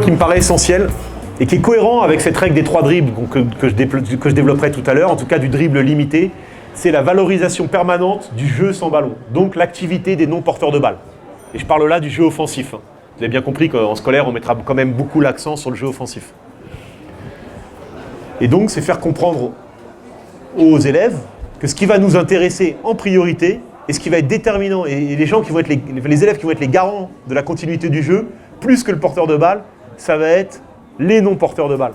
qui me paraît essentiel et qui est cohérent avec cette règle des 3 dribbles que je développerai tout à l'heure, en tout cas du dribble limité, c'est la valorisation permanente du jeu sans ballon, donc l'activité des non-porteurs de balle. Et je parle là du jeu offensif. Vous avez bien compris qu'en scolaire, on mettra quand même beaucoup l'accent sur le jeu offensif. Et donc, c'est faire comprendre aux élèves que ce qui va nous intéresser en priorité, et ce qui va être déterminant, et les gens qui vont être les élèves qui vont être les garants de la continuité du jeu, plus que le porteur de balle, ça va être les non-porteurs de balle.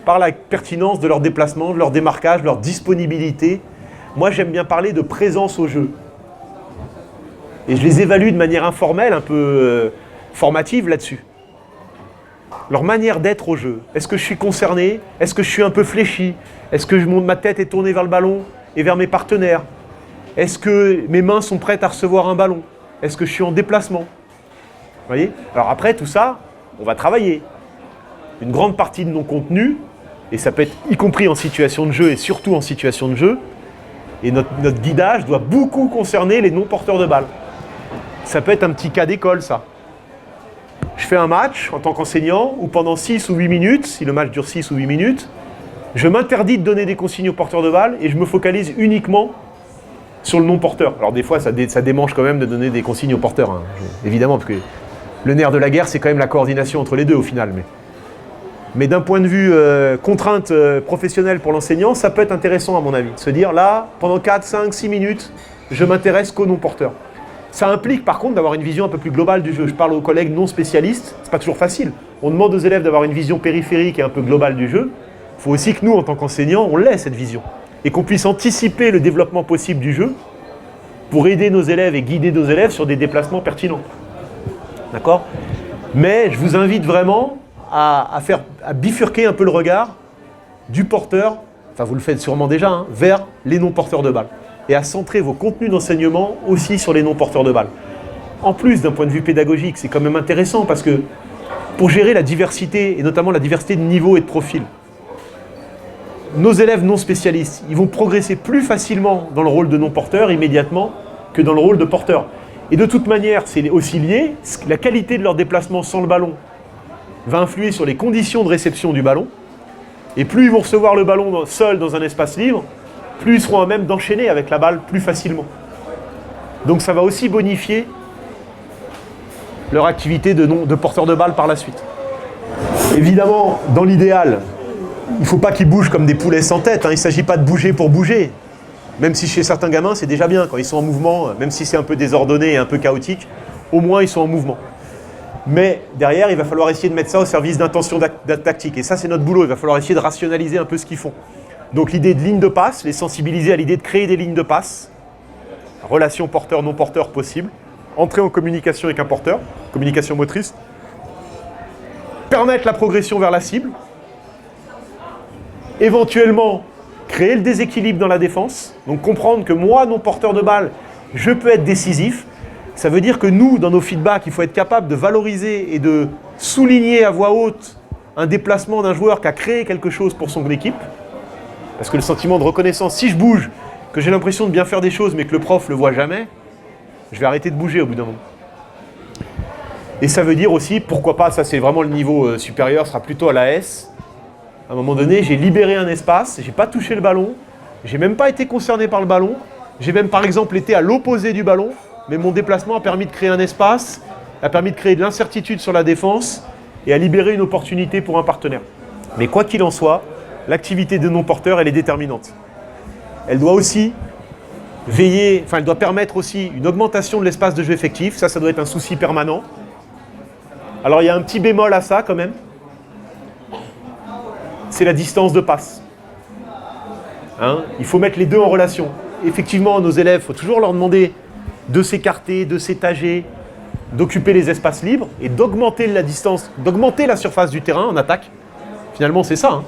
Par la pertinence de leur déplacement, de leur démarquage, de leur disponibilité. Moi, j'aime bien parler de présence au jeu. Et je les évalue de manière informelle, un peu formative là-dessus. Leur manière d'être au jeu. Est-ce que je suis concerné? Est-ce que je suis un peu fléchi? Est-ce que ma tête est tournée vers le ballon et vers mes partenaires? Est-ce que mes mains sont prêtes à recevoir un ballon? Est-ce que je suis en déplacement? Vous voyez? Alors après, tout ça, on va travailler. Une grande partie de nos contenus, et ça peut être y compris en situation de jeu et surtout en situation de jeu, et notre guidage doit beaucoup concerner les non-porteurs de balle. Ça peut être un petit cas d'école, ça. Je fais un match en tant qu'enseignant où pendant 6 ou 8 minutes, si le match dure 6 ou 8 minutes, je m'interdis de donner des consignes aux porteurs de balle et je me focalise uniquement sur le non-porteur. Alors des fois, ça démange quand même de donner des consignes aux porteurs, hein, évidemment, parce que le nerf de la guerre, c'est quand même la coordination entre les deux au final. Mais d'un point de vue contrainte professionnelle pour l'enseignant, ça peut être intéressant à mon avis. Se dire là, pendant 4, 5, 6 minutes, je m'intéresse qu'aux non-porteurs. Ça implique par contre d'avoir une vision un peu plus globale du jeu. Je parle aux collègues non spécialistes, c'est pas toujours facile. On demande aux élèves d'avoir une vision périphérique et un peu globale du jeu. Il faut aussi que nous, en tant qu'enseignants, on l'ait cette vision. Et qu'on puisse anticiper le développement possible du jeu pour aider nos élèves et guider nos élèves sur des déplacements pertinents. D'accord? Mais je vous invite vraiment à bifurquer un peu le regard du porteur, enfin vous le faites sûrement déjà, hein, vers les non-porteurs de balle. Et à centrer vos contenus d'enseignement aussi sur les non-porteurs de balle. En plus, d'un point de vue pédagogique, c'est quand même intéressant parce que pour gérer la diversité, et notamment la diversité de niveaux et de profils, nos élèves non spécialistes, ils vont progresser plus facilement dans le rôle de non-porteur immédiatement que dans le rôle de porteur. Et de toute manière, c'est aussi lié, la qualité de leur déplacement sans le ballon va influer sur les conditions de réception du ballon. Et plus ils vont recevoir le ballon seul dans un espace libre, plus ils seront à même d'enchaîner avec la balle plus facilement. Donc ça va aussi bonifier leur activité de porteur de balle par la suite. Évidemment, dans l'idéal, il ne faut pas qu'ils bougent comme des poulets sans tête, hein. Il ne s'agit pas de bouger pour bouger. Même si chez certains gamins, c'est déjà bien quand ils sont en mouvement, même si c'est un peu désordonné et un peu chaotique, au moins ils sont en mouvement. Mais derrière, il va falloir essayer de mettre ça au service d'intentions tactiques. Et ça, c'est notre boulot. Il va falloir essayer de rationaliser un peu ce qu'ils font. Donc l'idée de ligne de passe, les sensibiliser à l'idée de créer des lignes de passe, relation porteur-non porteur possible, entrer en communication avec un porteur, communication motrice, permettre la progression vers la cible, éventuellement créer le déséquilibre dans la défense, donc comprendre que moi, non porteur de balle, je peux être décisif. Ça veut dire que nous, dans nos feedbacks, il faut être capable de valoriser et de souligner à voix haute un déplacement d'un joueur qui a créé quelque chose pour son équipe. Parce que le sentiment de reconnaissance, si je bouge, que j'ai l'impression de bien faire des choses, mais que le prof ne le voit jamais, je vais arrêter de bouger au bout d'un moment. Et ça veut dire aussi, pourquoi pas, ça c'est vraiment le niveau supérieur, sera plutôt à la S. À un moment donné, j'ai libéré un espace, j'ai pas touché le ballon, j'ai même pas été concerné par le ballon, j'ai même par exemple été à l'opposé du ballon, mais mon déplacement a permis de créer un espace, a permis de créer de l'incertitude sur la défense et a libéré une opportunité pour un partenaire. Mais quoi qu'il en soit, l'activité de non-porteur, elle est déterminante. Elle doit aussi veiller, elle doit permettre aussi une augmentation de l'espace de jeu effectif, ça doit être un souci permanent. Alors il y a un petit bémol à ça quand même, c'est la distance de passe. Il faut mettre les deux en relation. Effectivement, nos élèves, il faut toujours leur demander de s'écarter, de s'étager, d'occuper les espaces libres et d'augmenter la distance, d'augmenter la surface du terrain en attaque. Finalement, c'est ça.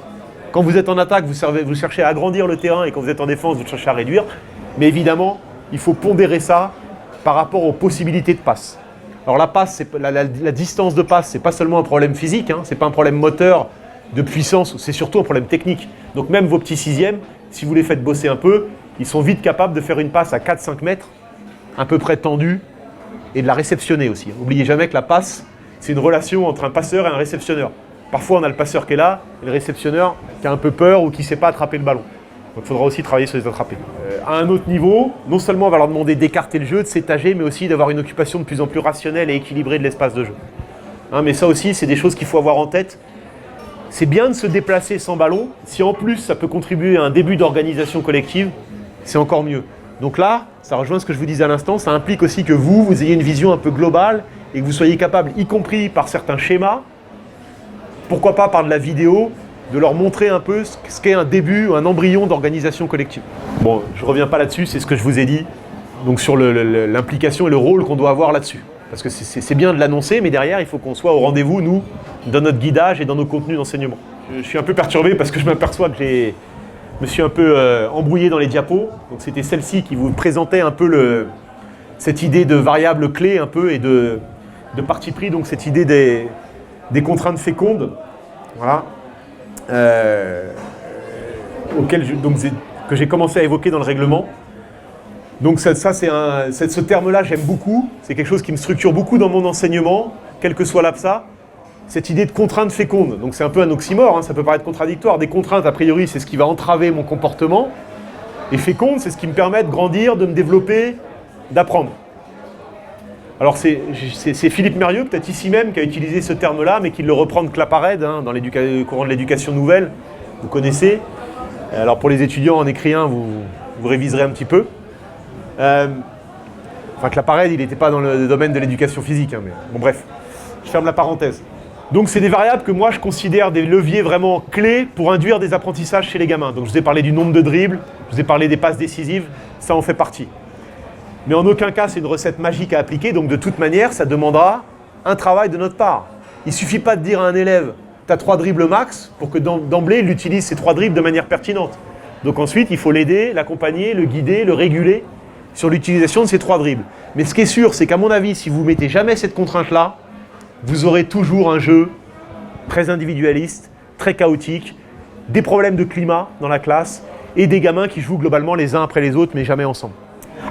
Quand vous êtes en attaque, vous cherchez à agrandir le terrain et quand vous êtes en défense, vous cherchez à réduire. Mais évidemment, il faut pondérer ça par rapport aux possibilités de passe. Alors la passe, la distance de passe, c'est pas seulement un problème physique, c'est pas un problème moteur de puissance, c'est surtout un problème technique. Donc même vos petits sixièmes, si vous les faites bosser un peu, ils sont vite capables de faire une passe à 4-5 mètres, à peu près tendue, et de la réceptionner aussi. N'oubliez jamais que la passe, c'est une relation entre un passeur et un réceptionneur. Parfois, on a le passeur qui est là, et le réceptionneur qui a un peu peur ou qui ne sait pas attraper le ballon. Donc il faudra aussi travailler sur les attraper. À un autre niveau, non seulement on va leur demander d'écarter le jeu, de s'étager, mais aussi d'avoir une occupation de plus en plus rationnelle et équilibrée de l'espace de jeu. Hein, mais ça aussi, c'est des choses qu'il faut avoir en tête. C'est bien de se déplacer sans ballon. Si en plus, ça peut contribuer à un début d'organisation collective, c'est encore mieux. Donc là, ça rejoint ce que je vous disais à l'instant, ça implique aussi que vous ayez une vision un peu globale et que vous soyez capable, y compris par certains schémas, pourquoi pas par de la vidéo, de leur montrer un peu ce qu'est un début, un embryon d'organisation collective. Bon, je ne reviens pas là-dessus, c'est ce que je vous ai dit, donc sur l'implication et le rôle qu'on doit avoir là-dessus. Parce que c'est bien de l'annoncer, mais derrière, il faut qu'on soit au rendez-vous, nous, dans notre guidage et dans nos contenus d'enseignement. Je suis un peu perturbé parce que je m'aperçois que je me suis un peu embrouillé dans les diapos. Donc c'était celle-ci qui vous présentait un peu cette idée de variable clé un peu et de parti pris, donc cette idée des contraintes fécondes. Voilà. Que j'ai commencé à évoquer dans le règlement. Donc ce terme-là, j'aime beaucoup. C'est quelque chose qui me structure beaucoup dans mon enseignement, quel que soit l'APSA. Cette idée de contrainte féconde. Donc c'est un peu un oxymore, hein, ça peut paraître contradictoire. Des contraintes, a priori, c'est ce qui va entraver mon comportement. Et féconde, c'est ce qui me permet de grandir, de me développer, d'apprendre. Alors c'est Philippe Mérieux, peut-être ici même, qui a utilisé ce terme-là, mais qui le reprend de Claparède, hein, dans le courant de l'éducation nouvelle. Vous connaissez. Alors pour les étudiants en écrit un, vous réviserez un petit peu. Enfin, Claparède, il n'était pas dans le domaine de l'éducation physique, hein, mais bon bref, je ferme la parenthèse. Donc c'est des variables que moi je considère des leviers vraiment clés pour induire des apprentissages chez les gamins. Donc je vous ai parlé du nombre de dribbles, je vous ai parlé des passes décisives, ça en fait partie. Mais en aucun cas c'est une recette magique à appliquer, donc de toute manière ça demandera un travail de notre part. Il ne suffit pas de dire à un élève « tu as 3 dribbles max » pour que d'emblée il utilise ces 3 dribbles de manière pertinente. Donc ensuite il faut l'aider, l'accompagner, le guider, le réguler sur l'utilisation de ces 3 dribbles. Mais ce qui est sûr, c'est qu'à mon avis, si vous ne mettez jamais cette contrainte-là, vous aurez toujours un jeu très individualiste, très chaotique, des problèmes de climat dans la classe et des gamins qui jouent globalement les uns après les autres, mais jamais ensemble.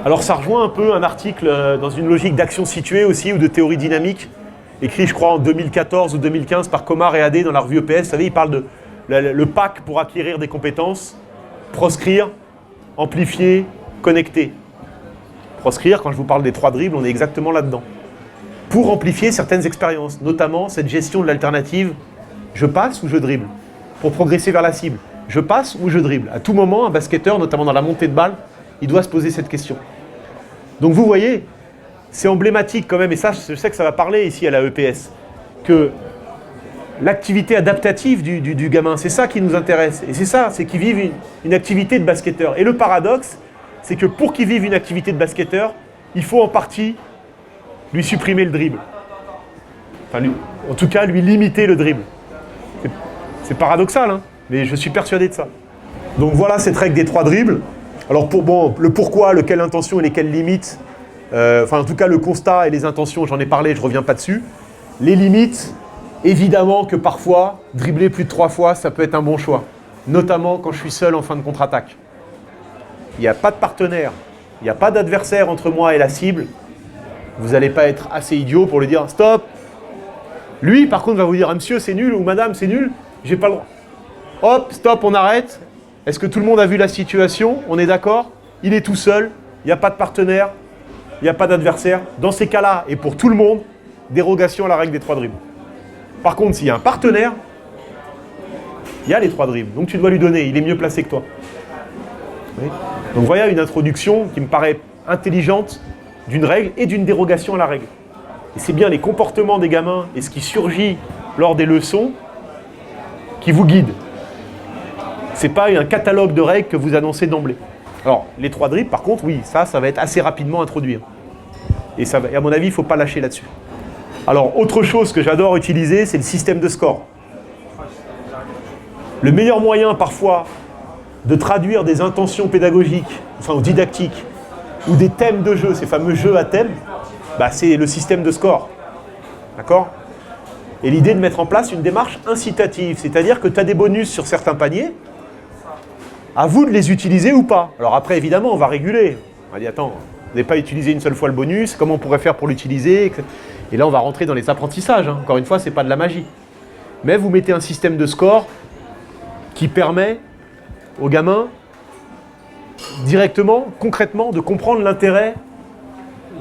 Alors ça rejoint un peu un article dans une logique d'action située aussi ou de théorie dynamique, écrit je crois en 2014 ou 2015 par Comar et Adé dans la revue EPS. Vous savez, il parle de le pack pour acquérir des compétences, proscrire, amplifier, connecter. Proscrire, quand je vous parle des 3 dribbles, on est exactement là-dedans. Pour amplifier certaines expériences, notamment cette gestion de l'alternative, je passe ou je dribble. Pour progresser vers la cible, je passe ou je dribble. À tout moment, un basketteur, notamment dans la montée de balle, il doit se poser cette question. Donc vous voyez, c'est emblématique quand même, et ça, je sais que ça va parler ici à la EPS, que l'activité adaptative du gamin, c'est ça qui nous intéresse. Et c'est ça, c'est qu'il vive une activité de basketteur. Et le paradoxe, c'est que pour qu'il vive une activité de basketteur, il faut en partie lui supprimer le dribble. Enfin, en tout cas, lui limiter le dribble. C'est paradoxal, hein, mais je suis persuadé de ça. Donc voilà cette règle des 3 dribbles. Alors le pourquoi, quelle intention et lesquelles limites, en tout cas le constat et les intentions, j'en ai parlé, je ne reviens pas dessus. Les limites, évidemment que parfois, dribbler plus de 3 fois, ça peut être un bon choix. Notamment quand je suis seul en fin de contre-attaque. Il n'y a pas de partenaire, il n'y a pas d'adversaire entre moi et la cible. Vous n'allez pas être assez idiot pour lui dire « Stop !» Lui, par contre, va vous dire « Monsieur, c'est nul » ou « Madame, c'est nul, j'ai pas le droit. » Hop, stop, on arrête. Est-ce que tout le monde a vu la situation? On est d'accord? Il est tout seul, il n'y a pas de partenaire, il n'y a pas d'adversaire. Dans ces cas-là, et pour tout le monde, dérogation à la règle des 3 dribbles. Par contre, s'il y a un partenaire, il y a les 3 dribbles. Donc tu dois lui donner, il est mieux placé que toi. Oui. Donc voilà une introduction qui me paraît intelligente d'une règle et d'une dérogation à la règle. Et c'est bien les comportements des gamins et ce qui surgit lors des leçons qui vous guident. Ce n'est pas un catalogue de règles que vous annoncez d'emblée. Alors, les 3 dribbles, par contre, oui, ça va être assez rapidement introduit. Et à mon avis, il ne faut pas lâcher là-dessus. Alors, autre chose que j'adore utiliser, c'est le système de score. Le meilleur moyen, parfois, de traduire des intentions pédagogiques, ou didactiques, ou des thèmes de jeu, ces fameux jeux à thème, c'est le système de score. D'accord? Et l'idée de mettre en place une démarche incitative, c'est-à-dire que tu as des bonus sur certains paniers, à vous de les utiliser ou pas. Alors après, évidemment, on va réguler. On va dire, attends, vous n'avez pas utilisé une seule fois le bonus, comment on pourrait faire pour l'utiliser? Et là, on va rentrer dans les apprentissages. Hein. Encore une fois, ce n'est pas de la magie. Mais vous mettez un système de score qui permet aux gamins, directement, concrètement, de comprendre l'intérêt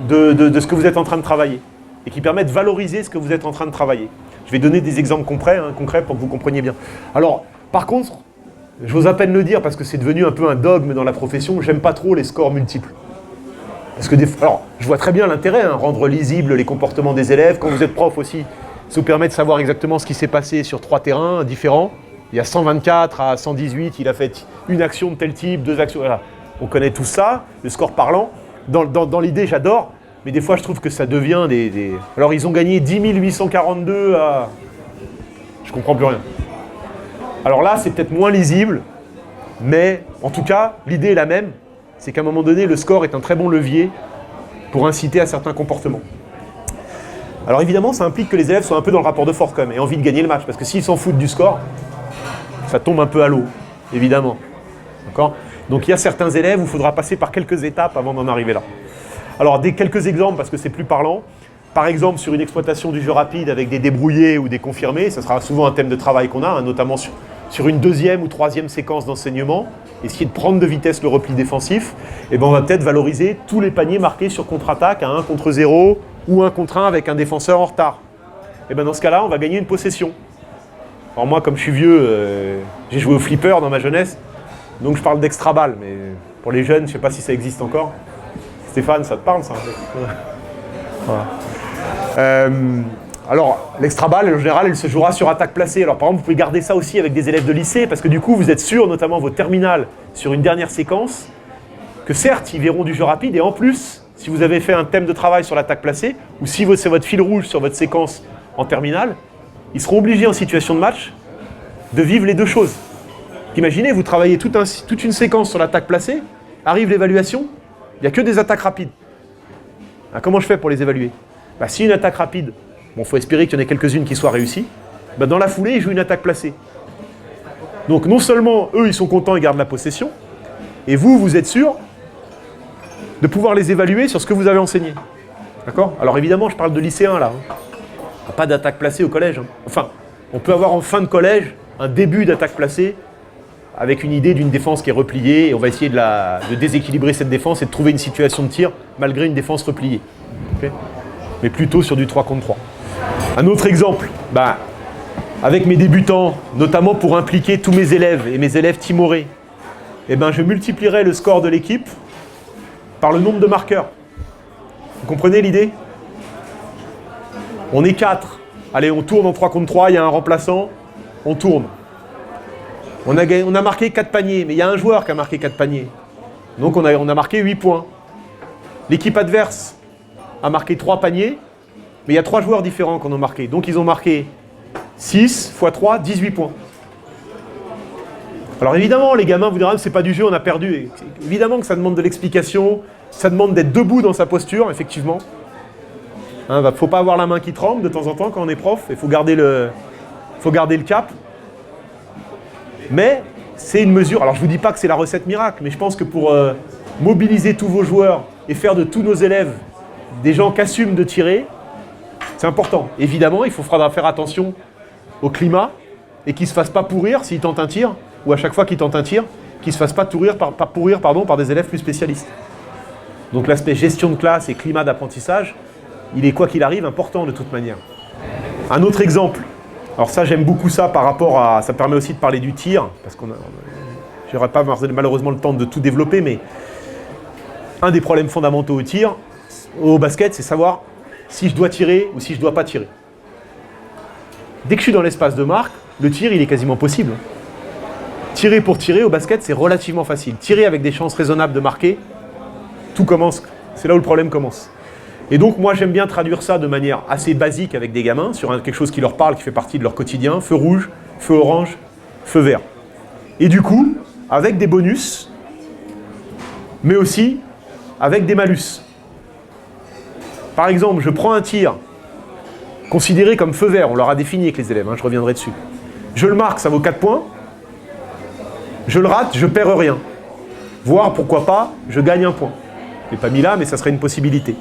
de ce que vous êtes en train de travailler. Et qui permet de valoriser ce que vous êtes en train de travailler. Je vais donner des exemples concrets pour que vous compreniez bien. Alors, par contre, j'ose à peine le dire parce que c'est devenu un peu un dogme dans la profession, j'aime pas trop les scores multiples. Parce que alors, je vois très bien l'intérêt, rendre lisibles les comportements des élèves. Quand vous êtes prof aussi, ça vous permet de savoir exactement ce qui s'est passé sur 3 terrains différents. Il y a 124 à 118, il a fait une action de tel type, 2 actions. Voilà. On connaît tout ça, le score parlant. Dans l'idée, j'adore. Mais des fois, je trouve que ça devient des... Alors, ils ont gagné 10 842 à... Je comprends plus rien. Alors là, c'est peut-être moins lisible, mais en tout cas, l'idée est la même. C'est qu'à un moment donné, le score est un très bon levier pour inciter à certains comportements. Alors évidemment, ça implique que les élèves soient un peu dans le rapport de force quand même, et envie de gagner le match. Parce que s'ils s'en foutent du score, ça tombe un peu à l'eau, évidemment. D'accord ? Donc il y a certains élèves où il faudra passer par quelques étapes avant d'en arriver là. Alors, quelques exemples, parce que c'est plus parlant. Par exemple, sur une exploitation du jeu rapide avec des débrouillés ou des confirmés, ça sera souvent un thème de travail qu'on a, notamment sur une 2e ou 3e séquence d'enseignement, essayer de prendre de vitesse le repli défensif, et ben on va peut-être valoriser tous les paniers marqués sur contre-attaque à 1 contre 0 ou 1 contre 1 avec un défenseur en retard. Et ben dans ce cas-là, on va gagner une possession. Alors moi, comme je suis vieux, j'ai joué au flipper dans ma jeunesse, donc je parle d'extra balle, mais pour les jeunes, je ne sais pas si ça existe encore. Stéphane, ça te parle, ça? Voilà. Alors, l'extra balle, en général, elle se jouera sur attaque placée. Alors, par exemple, vous pouvez garder ça aussi avec des élèves de lycée, parce que du coup, vous êtes sûr, notamment vos terminales, sur une dernière séquence, que certes, ils verront du jeu rapide, et en plus, si vous avez fait un thème de travail sur l'attaque placée, ou si c'est votre fil rouge sur votre séquence en terminale, ils seront obligés en situation de match de vivre les deux choses. Imaginez, vous travaillez toute une séquence sur l'attaque placée, arrive l'évaluation, il n'y a que des attaques rapides. Alors, comment je fais pour les évaluer? Si une attaque rapide, il faut espérer qu'il y en ait quelques-unes qui soient réussies, dans la foulée, ils jouent une attaque placée. Donc non seulement eux, ils sont contents, ils gardent la possession, et vous êtes sûr de pouvoir les évaluer sur ce que vous avez enseigné. D'accord? Alors évidemment, je parle de lycéens là. Pas d'attaque placée au collège. Enfin, on peut avoir en fin de collège un début d'attaque placée, avec une idée d'une défense qui est repliée, et on va essayer de déséquilibrer cette défense et de trouver une situation de tir malgré une défense repliée. Okay, mais plutôt sur du 3 contre 3. Un autre exemple, avec mes débutants, notamment pour impliquer tous mes élèves et mes élèves timorés, je multiplierai le score de l'équipe par le nombre de marqueurs. Vous comprenez l'idée? On est 4. Allez, on tourne en 3 contre 3, il y a un remplaçant, on tourne. On a marqué 4 paniers, mais il y a un joueur qui a marqué 4 paniers. Donc on a marqué 8 points. L'équipe adverse a marqué 3 paniers, mais il y a 3 joueurs différents qui en ont marqué. Donc ils ont marqué 6 x 3, 18 points. Alors évidemment, les gamins vous diront, c'est pas du jeu, on a perdu. Et évidemment que ça demande de l'explication, ça demande d'être debout dans sa posture, effectivement. Faut pas avoir la main qui tremble de temps en temps quand on est prof, il faut garder le cap. Mais c'est une mesure, alors je ne vous dis pas que c'est la recette miracle, mais je pense que pour mobiliser tous vos joueurs et faire de tous nos élèves des gens qui assument de tirer, c'est important. Évidemment, il faudra faire attention au climat et qu'ils ne se fassent pas pourrir s'ils tentent un tir, ou à chaque fois qu'ils tentent un tir, qu'ils ne se fassent pas pourrir par des élèves plus spécialistes. Donc l'aspect gestion de classe et climat d'apprentissage, il est quoi qu'il arrive important de toute manière. Un autre exemple. Alors ça, j'aime beaucoup ça par rapport à... Ça permet aussi de parler du tir, parce je n'aurai pas malheureusement le temps de tout développer, mais un des problèmes fondamentaux au basket, c'est savoir si je dois tirer ou si je ne dois pas tirer. Dès que je suis dans l'espace de marque, le tir, il est quasiment possible. Tirer pour tirer au basket, c'est relativement facile. Tirer avec des chances raisonnables de marquer, tout commence. C'est là où le problème commence. Et donc, moi, j'aime bien traduire ça de manière assez basique avec des gamins, sur quelque chose qui leur parle, qui fait partie de leur quotidien. Feu rouge, feu orange, feu vert. Et du coup, avec des bonus, mais aussi avec des malus. Par exemple, je prends un tir considéré comme feu vert, on l'aura défini avec les élèves, je reviendrai dessus. Je le marque, ça vaut 4 points. Je le rate, je perds rien. Voire, pourquoi pas, je gagne 1 point. Je ne l'ai pas mis là, mais ça serait une possibilité.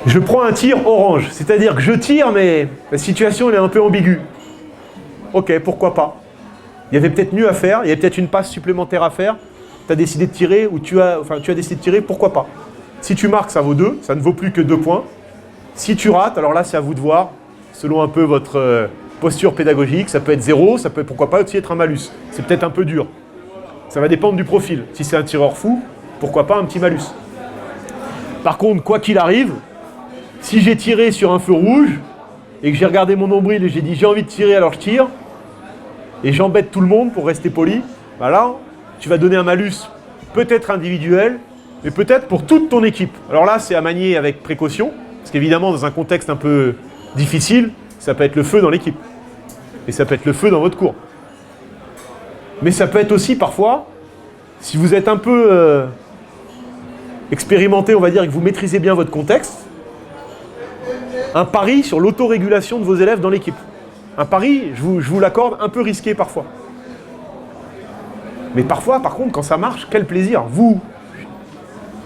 Je prends un tir orange, c'est-à-dire que je tire, mais la situation elle est un peu ambiguë. Ok, pourquoi pas. Il y avait peut-être mieux à faire, il y avait peut-être une passe supplémentaire à faire. Tu as décidé de tirer, ou tu as décidé de tirer, pourquoi pas. Si tu marques, ça vaut 2, ça ne vaut plus que 2 points. Si tu rates, alors là c'est à vous de voir, selon un peu votre posture pédagogique, ça peut être 0, ça peut pourquoi pas aussi être un malus. C'est peut-être un peu dur. Ça va dépendre du profil. Si c'est un tireur fou, pourquoi pas un petit malus. Par contre, quoi qu'il arrive, si j'ai tiré sur un feu rouge et que j'ai regardé mon nombril et j'ai dit j'ai envie de tirer alors je tire et j'embête tout le monde pour rester poli, bah là, tu vas donner un malus peut-être individuel, mais peut-être pour toute ton équipe. Alors là, c'est à manier avec précaution, parce qu'évidemment, dans un contexte un peu difficile, ça peut être le feu dans l'équipe. Et ça peut être le feu dans votre cours. Mais ça peut être aussi parfois, si vous êtes un peu expérimenté, on va dire, et que vous maîtrisez bien votre contexte, un pari sur l'autorégulation de vos élèves dans l'équipe. Un pari, je vous l'accorde, un peu risqué parfois. Mais parfois, par contre, quand ça marche, quel plaisir. Vous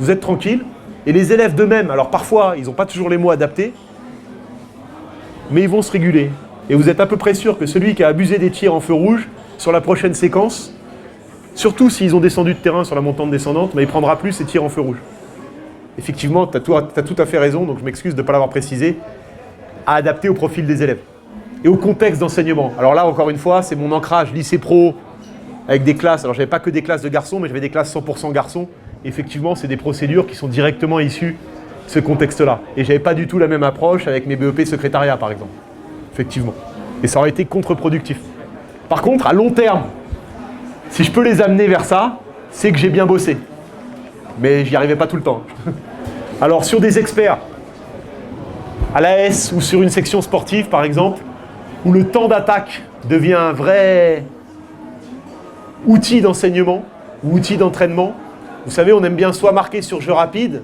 êtes tranquille, et les élèves d'eux-mêmes, alors parfois, ils n'ont pas toujours les mots adaptés, mais ils vont se réguler. Et vous êtes à peu près sûr que celui qui a abusé des tirs en feu rouge, sur la prochaine séquence, surtout s'ils ont descendu de terrain sur la montante descendante, mais il prendra plus ses tirs en feu rouge. Effectivement, tu as tout à fait raison, donc je m'excuse de ne pas l'avoir précisé, à adapter au profil des élèves et au contexte d'enseignement. Alors là, encore une fois, c'est mon ancrage lycée pro avec des classes. Alors, je n'avais pas que des classes de garçons, mais j'avais des classes 100% garçons. Et effectivement, c'est des procédures qui sont directement issues de ce contexte-là. Et je n'avais pas du tout la même approche avec mes BEP secrétariat, par exemple. Effectivement. Et ça aurait été contre-productif. Par contre, à long terme, si je peux les amener vers ça, c'est que j'ai bien bossé. Mais j'y arrivais pas tout le temps. Alors, sur des experts, à l'AS ou sur une section sportive, par exemple, où le temps d'attaque devient un vrai outil d'enseignement ou outil d'entraînement, vous savez, on aime bien soit marquer sur jeu rapide,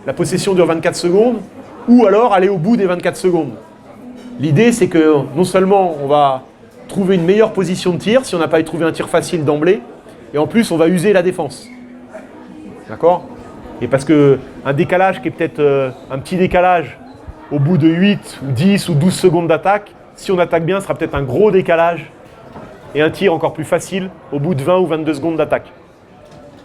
la possession dure 24 secondes, ou alors aller au bout des 24 secondes. L'idée, c'est que non seulement on va trouver une meilleure position de tir, si on n'a pas trouvé un tir facile d'emblée, et en plus, on va user la défense. D'accord ? Et parce qu'un décalage qui est peut-être un petit décalage au bout de 8 ou 10 ou 12 secondes d'attaque, si on attaque bien, ce sera peut-être un gros décalage et un tir encore plus facile au bout de 20 ou 22 secondes d'attaque.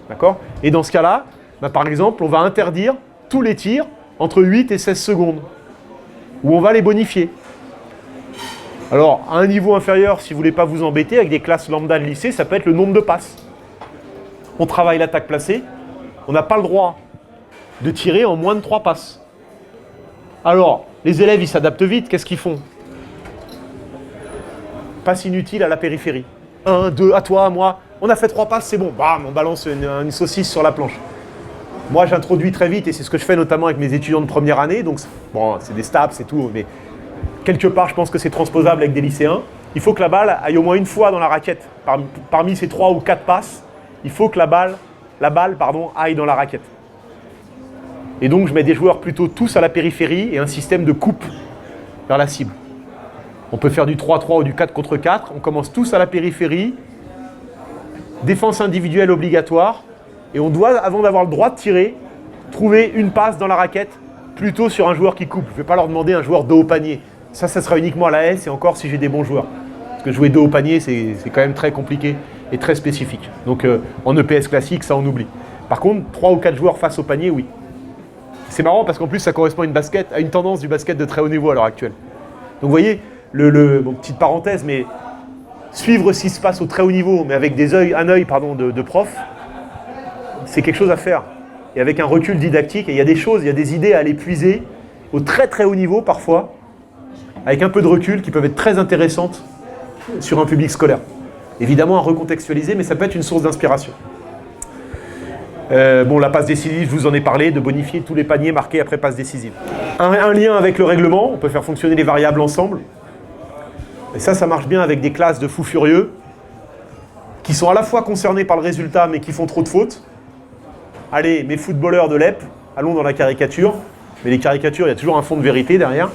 D'accord ? Et dans ce cas-là, bah, par exemple, on va interdire tous les tirs entre 8 et 16 secondes, où on va les bonifier. Alors, à un niveau inférieur, si vous ne voulez pas vous embêter, avec des classes lambda de lycée, ça peut être le nombre de passes. On travaille l'attaque placée, on n'a pas le droit de tirer en moins de 3 passes. Alors, les élèves, ils s'adaptent vite, qu'est-ce qu'ils font ? Passe inutile à la périphérie. 1, 2, à toi, à moi. On a fait 3 passes, c'est bon. Bam, on balance une saucisse sur la planche. Moi, j'introduis très vite, et c'est ce que je fais notamment avec mes étudiants de première année. Donc, bon, c'est des STAPS, c'est tout, mais quelque part, je pense que c'est transposable avec des lycéens. Il faut que la balle aille au moins une fois dans la raquette. Parmi ces 3 ou 4 passes, il faut que la balle aille dans la raquette. Et donc, je mets des joueurs plutôt tous à la périphérie et un système de coupe vers la cible. On peut faire du 3-3 ou du 4 contre 4. On commence tous à la périphérie. Défense individuelle obligatoire. Et on doit, avant d'avoir le droit de tirer, trouver une passe dans la raquette plutôt sur un joueur qui coupe. Je ne vais pas leur demander un joueur dos au panier. Ça sera uniquement à la S et encore si j'ai des bons joueurs. Parce que jouer dos au panier, c'est quand même très compliqué et très spécifique. Donc en EPS classique, ça on oublie. Par contre, 3 ou 4 joueurs face au panier, oui. C'est marrant parce qu'en plus, ça correspond à une tendance du basket de très haut niveau à l'heure actuelle. Donc vous voyez, bon, petite parenthèse, mais suivre ce qui se passe au très haut niveau, mais avec un œil de prof, c'est quelque chose à faire. Et avec un recul didactique, et il y a des choses, il y a des idées à aller puiser au très très haut niveau parfois, avec un peu de recul, qui peuvent être très intéressantes sur un public scolaire. Évidemment à recontextualiser, mais ça peut être une source d'inspiration. Bon, la passe décisive, je vous en ai parlé, de bonifier tous les paniers marqués après passe décisive. Un lien avec le règlement, on peut faire fonctionner les variables ensemble. Et ça marche bien avec des classes de fous furieux, qui sont à la fois concernés par le résultat, mais qui font trop de fautes. Allez, mes footballeurs de l'EP, allons dans la caricature. Mais les caricatures, il y a toujours un fond de vérité derrière.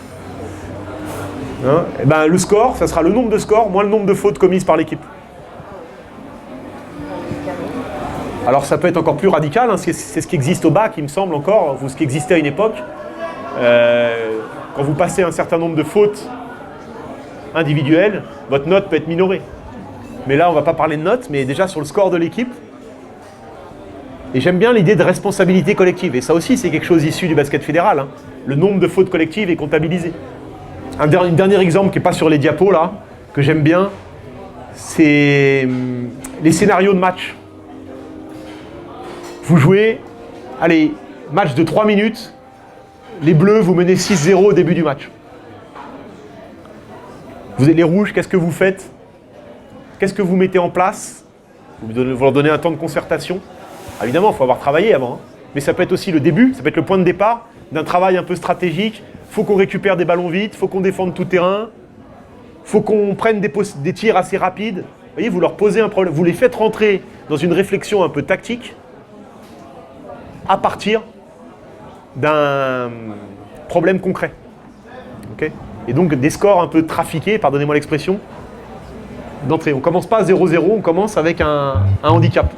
Hein, et ben, le score, ça sera le nombre de scores moins le nombre de fautes commises par l'équipe. Alors ça peut être encore plus radical, hein, c'est ce qui existe au bac, il me semble encore, ou ce qui existait à une époque. Quand vous passez un certain nombre de fautes individuelles, votre note peut être minorée. Mais là, on ne va pas parler de notes, mais déjà sur le score de l'équipe. Et j'aime bien l'idée de responsabilité collective. Et ça aussi, c'est quelque chose issu du basket fédéral. Hein. Le nombre de fautes collectives est comptabilisé. Un dernier exemple qui n'est pas sur les diapos, là, que j'aime bien, c'est les scénarios de match. Vous jouez, allez, match de 3 minutes, les Bleus, vous menez 6-0 au début du match. Vous êtes les Rouges, qu'est-ce que vous faites? Qu'est-ce que vous mettez en place? Vous leur donnez un temps de concertation. Évidemment, il faut avoir travaillé avant, hein. Mais ça peut être aussi le début, ça peut être le point de départ d'un travail un peu stratégique. Il faut qu'on récupère des ballons vite, il faut qu'on défende tout terrain, il faut qu'on prenne des tirs assez rapides. Vous voyez, vous leur posez un problème, vous les faites rentrer dans une réflexion un peu tactique à partir d'un problème concret. Okay, et donc des scores un peu trafiqués, pardonnez-moi l'expression, d'entrée. On ne commence pas à 0-0, on commence avec un handicap.